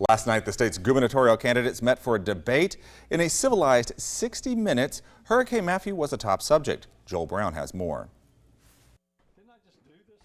Last night, the state's gubernatorial candidates met for a debate. In a civilized 60 minutes, Hurricane Matthew was a top subject. Joel Brown has more.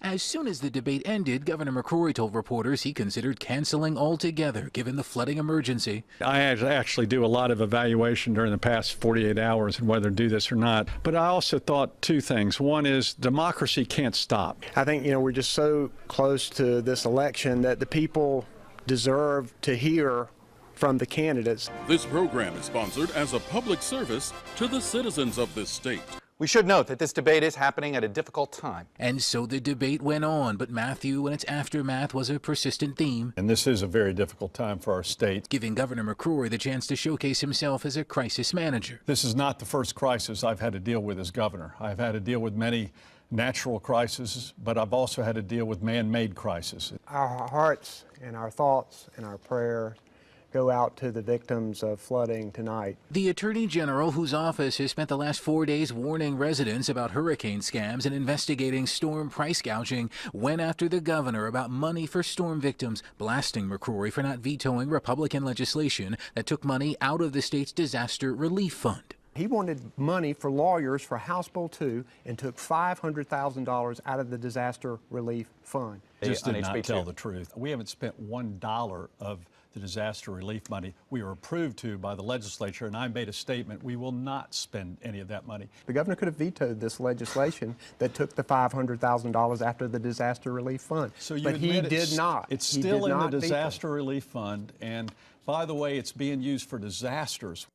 As soon as the debate ended, Governor McCrory told reporters he considered canceling altogether given the flooding emergency. I actually do a lot of evaluation during the past 48 hours and whether to do this or not. But I also thought two things. One is democracy can't stop. I think, we're just so close to this election that the people deserve to hear from the candidates. This program is sponsored as a public service to the citizens of this state. We should note that this debate is happening at a difficult time. And so the debate went on, but Matthew and its aftermath was a persistent theme. And this is a very difficult time for our state, giving Governor McCrory the chance to showcase himself as a crisis manager. This is not the first crisis I've had to deal with as governor. I've had to deal with many natural crises, but I've also had to deal with man-made crises. Our hearts and our thoughts and our prayers go out to the victims of flooding tonight. The Attorney General, whose office has spent the last 4 days warning residents about hurricane scams and investigating storm price gouging, went after the governor about money for storm victims, blasting McCrory for not vetoing Republican legislation that took money out of the state's disaster relief fund. He wanted money for lawyers for House Bill 2 and took $500,000 out of the disaster relief fund. Just did not tell the truth. We haven't spent $1 of the disaster relief money. We were approved to by the legislature, and I made a statement we will not spend any of that money. The governor could have vetoed this legislation that took the $500,000 after the disaster relief fund, so but he did not. It's still in the disaster relief fund, and by the way, it's being used for disasters.